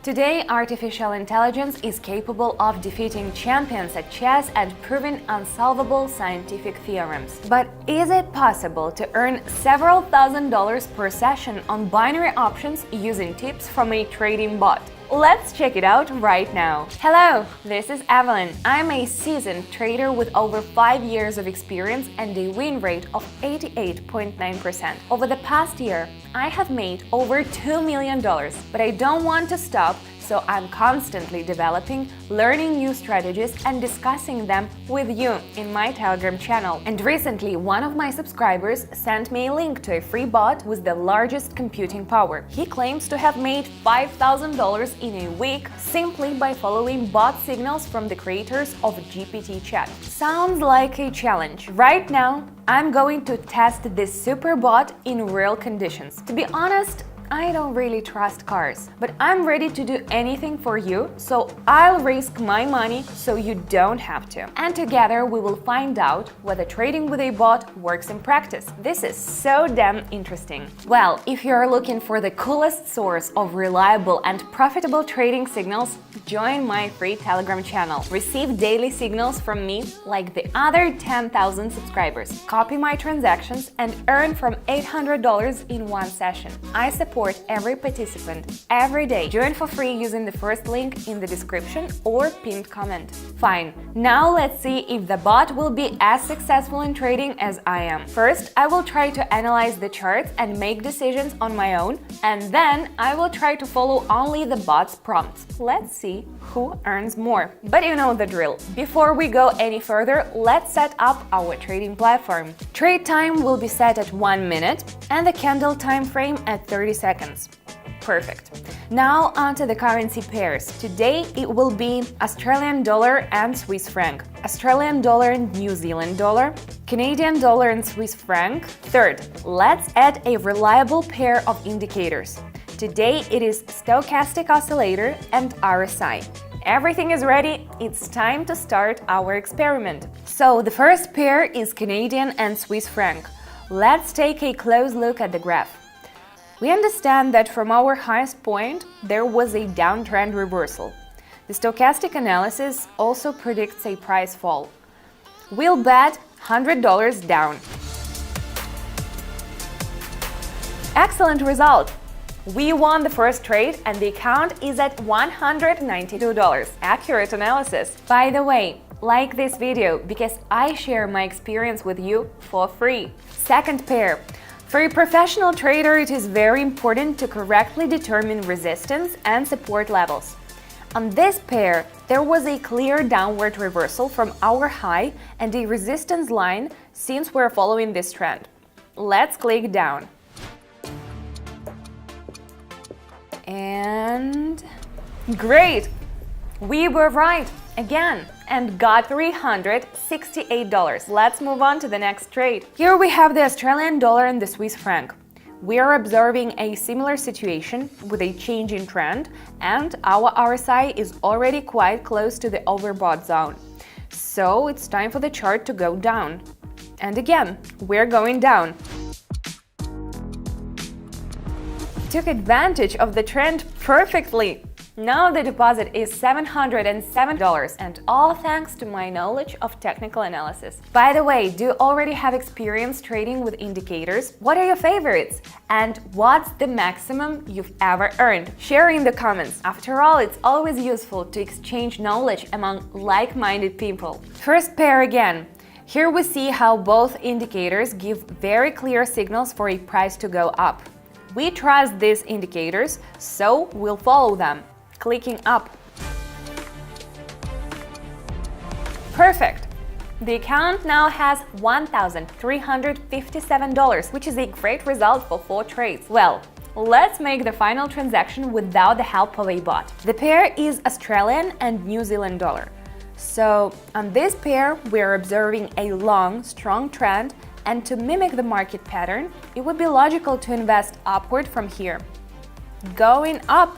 Today, artificial intelligence is capable of defeating champions at chess and proving unsolvable scientific theorems. But is it possible to earn several $1,000s per session on binary options using tips from a trading bot? Let's check it out right now. Hello, this is Evelyn. I'm a seasoned trader with over 5 years of experience and a win rate of 88.9%. Over the past year, I have made over $2 million, but I don't want to stop, so I'm constantly developing, learning new strategies and discussing them with you in my Telegram channel. And recently, one of my subscribers sent me a link to a free bot with the largest computing power. He claims to have made $5,000 in a week simply by following bot signals from the creators of GPT Chat. Sounds like a challenge. Right now, I'm going to test this super bot in real conditions. To be honest, I don't really trust cars, but I'm ready to do anything for you, so I'll risk my money so you don't have to. And together we will find out whether trading with a bot works in practice. This is so damn interesting. Well, if you're looking for the coolest source of reliable and profitable trading signals, join my free Telegram channel. Receive daily signals from me like the other 10,000 subscribers. Copy my transactions and earn from $800 in one session. I support every participant every day. Join for free using the first link in the description or pinned comment. Fine, now let's see if the bot will be as successful in trading as I am. First, I will try to analyze the charts and make decisions on my own, and then I will try to follow only the bot's prompts. Let's see who earns more. But you know the drill. Before we go any further, let's set up our trading platform. Trade time will be set at 1 minute and the candle time frame at 30 seconds. Perfect. Now onto the currency pairs. Today it will be Australian dollar and Swiss franc, Australian dollar and New Zealand dollar, Canadian dollar and Swiss franc. Third, let's add a reliable pair of indicators. Today it is stochastic oscillator and RSI. Everything is ready, it's time to start our experiment. So the first pair is Canadian and Swiss franc. Let's take a close look at the graph. We understand that from our highest point, there was a downtrend reversal. The stochastic analysis also predicts a price fall. We'll bet $100 down. Excellent result! We won the first trade and the account is at $192. Accurate analysis. By the way, like this video because I share my experience with you for free. Second pair. For a professional trader, it is very important to correctly determine resistance and support levels. On this pair, there was a clear downward reversal from our high and a resistance line since we're following this trend. Let's click down. And great! We were right again and got $368. Let's move on to the next trade. Here we have the Australian dollar and the Swiss franc. We are observing a similar situation with a change in trend, and our RSI is already quite close to the overbought zone. So it's time for the chart to go down. And again, we're going down. Took advantage of the trend perfectly. Now the deposit is $707, and all thanks to my knowledge of technical analysis. By the way, do you already have experience trading with indicators? What are your favorites? And what's the maximum you've ever earned? Share in the comments. After all, it's always useful to exchange knowledge among like-minded people. First pair again. Here we see how both indicators give very clear signals for a price to go up. We trust these indicators, so we'll follow them. Clicking up. Perfect! The account now has $1,357, which is a great result for 4 trades. Well, let's make the final transaction without the help of a bot. The pair is Australian and New Zealand dollar. So on this pair, we're observing a long, strong trend, and to mimic the market pattern, it would be logical to invest upward from here. Going up.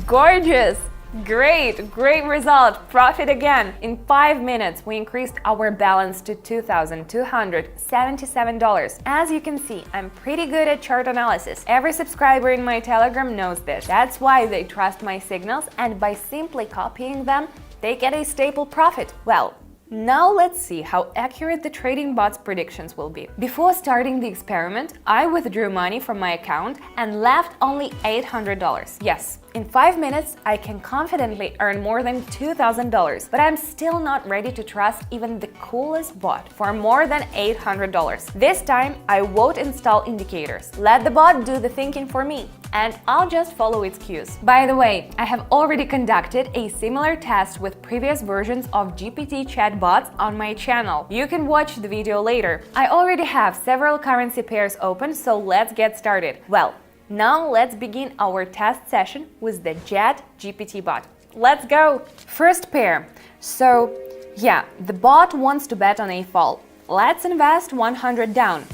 Gorgeous! Great result! Profit again! In 5 minutes, we increased our balance to $2,277. As you can see, I'm pretty good at chart analysis. Every subscriber in my Telegram knows this. That's why they trust my signals, and by simply copying them, they get a stable profit. Well, now let's see how accurate the trading bot's predictions will be. Before starting the experiment, I withdrew money from my account and left only $800. Yes, in 5 minutes, I can confidently earn more than $2,000, but I'm still not ready to trust even the coolest bot for more than $800. This time, I won't install indicators. Let the bot do the thinking for me, and I'll just follow its cues. By the way, I have already conducted a similar test with previous versions of GPT chatbots on my channel. You can watch the video later. I already have several currency pairs open, so let's get started. Well, now let's begin our test session with the Jet GPT bot. Let's go! First pair. So, yeah, the bot wants to bet on a fall. Let's invest 100 down.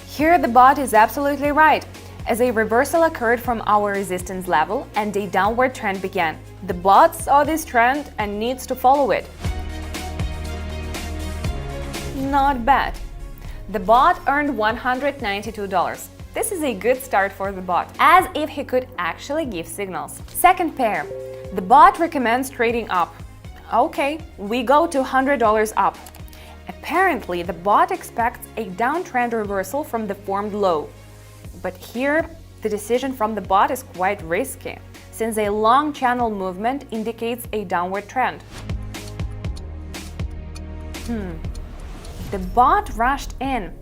Here the bot is absolutely right, as a reversal occurred from our resistance level and a downward trend began. The bot saw this trend and needs to follow it. Not bad. The bot earned $192. This is a good start for the bot, as if he could actually give signals. Second pair. The bot recommends trading up. Okay, we go to $100 up. Apparently, the bot expects a downtrend reversal from the formed low. But here, the decision from the bot is quite risky, since a long channel movement indicates a downward trend. The bot rushed in.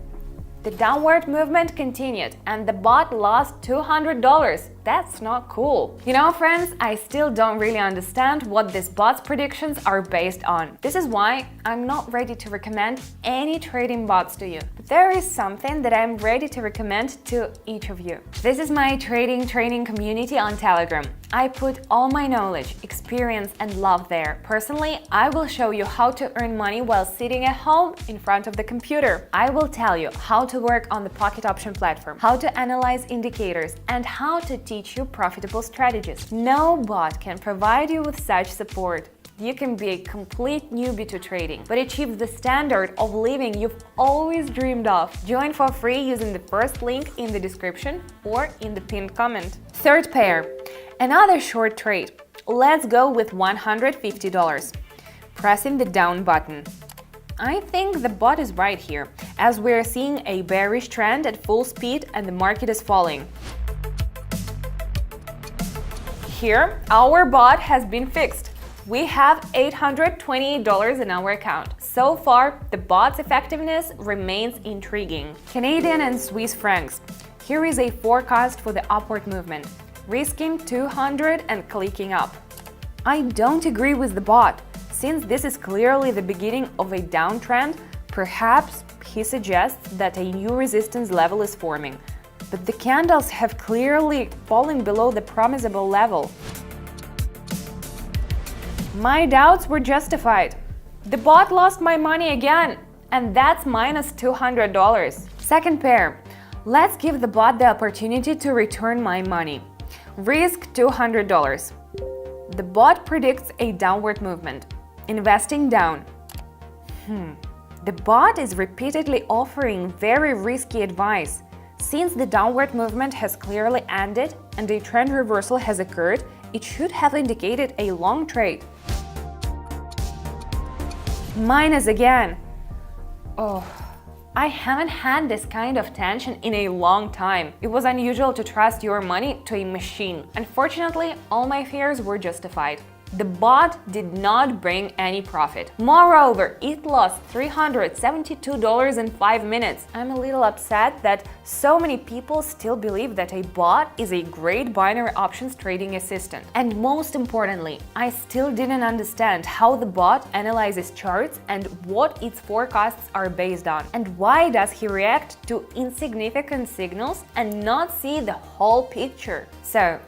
The downward movement continued, and the bot lost $200. That's not cool. You know, friends, I still don't really understand what this bot's predictions are based on. This is why I'm not ready to recommend any trading bots to you. But there is something that I'm ready to recommend to each of you. This is my trading training community on Telegram. I put all my knowledge, experience, and love there. Personally, I will show you how to earn money while sitting at home in front of the computer. I will tell you how to work on the Pocket Option platform, how to analyze indicators, and how to teach you profitable strategies. No bot can provide you with such support. You can be a complete newbie to trading, but achieve the standard of living you've always dreamed of. Join for free using the first link in the description or in the pinned comment. Third pair. Another short trade. Let's go with $150. Pressing the down button. I think the bot is right here, as we're seeing a bearish trend at full speed and the market is falling. Here, our bot has been fixed. We have $828 in our account. So far, the bot's effectiveness remains intriguing. Canadian and Swiss francs. Here is a forecast for the upward movement. Risking 200 and clicking up. I don't agree with the bot. Since this is clearly the beginning of a downtrend, perhaps he suggests that a new resistance level is forming. But the candles have clearly fallen below the promisable level. My doubts were justified. The bot lost my money again, and that's minus $200. Second pair. Let's give the bot the opportunity to return my money. Risk $200. The bot predicts a downward movement. Investing down. The bot is repeatedly offering very risky advice. Since the downward movement has clearly ended and a trend reversal has occurred, it should have indicated a long trade. Minus again. Oh, I haven't had this kind of tension in a long time. It was unusual to trust your money to a machine. Unfortunately, all my fears were justified. The bot did not bring any profit. Moreover, it lost $372 in 5 minutes. I'm a little upset that so many people still believe that a bot is a great binary options trading assistant. And most importantly, I still didn't understand how the bot analyzes charts and what its forecasts are based on. And why does he react to insignificant signals and not see the whole picture? So,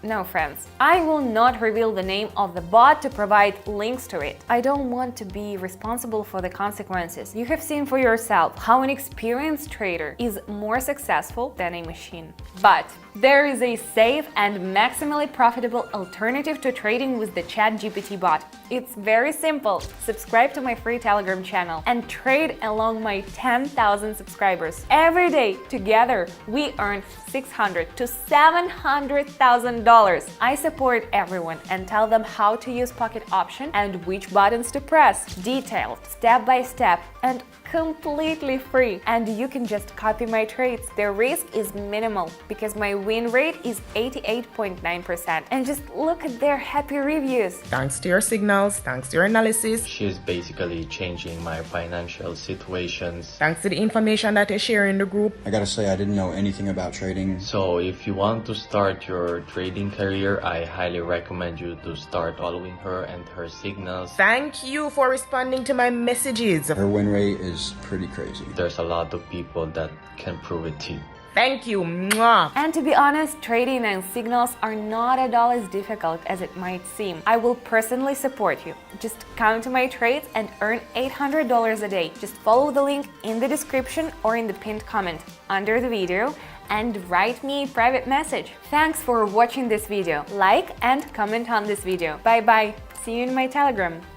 no, friends, I will not reveal the name of the bot to provide links to it. I don't want to be responsible for the consequences. You have seen for yourself how an experienced trader is more successful than a machine. But There is a safe and maximally profitable alternative to trading with the ChatGPT bot. It's very simple. Subscribe to my free Telegram channel and trade along my 10,000 subscribers. Every day, together, we earn $600,000 to $700,000. I support everyone and tell them how to use Pocket Option and which buttons to press. Detailed, step by step, and completely free. And you can just copy my trades. The risk is minimal because my win rate is 88.9%. And just look at their happy reviews. Thanks to your signals, thanks to your analysis, She's basically changing my financial situations. thanks to the information that you share in the group. I gotta say, I didn't know anything about trading. So if you want to start your trading career, I highly recommend you to start following her and her signals. Thank you for responding to my messages. Her win rate is pretty crazy. There's a lot of people that can prove it to you. Thank you. Mwah. And to be honest, trading and signals are not at all as difficult as it might seem. I will personally support you. Just come to my trades and earn $800 a day. Just follow the link in the description or in the pinned comment under the video and write me a private message. Thanks for watching this video. Like and comment on this video. Bye bye. See you in my Telegram.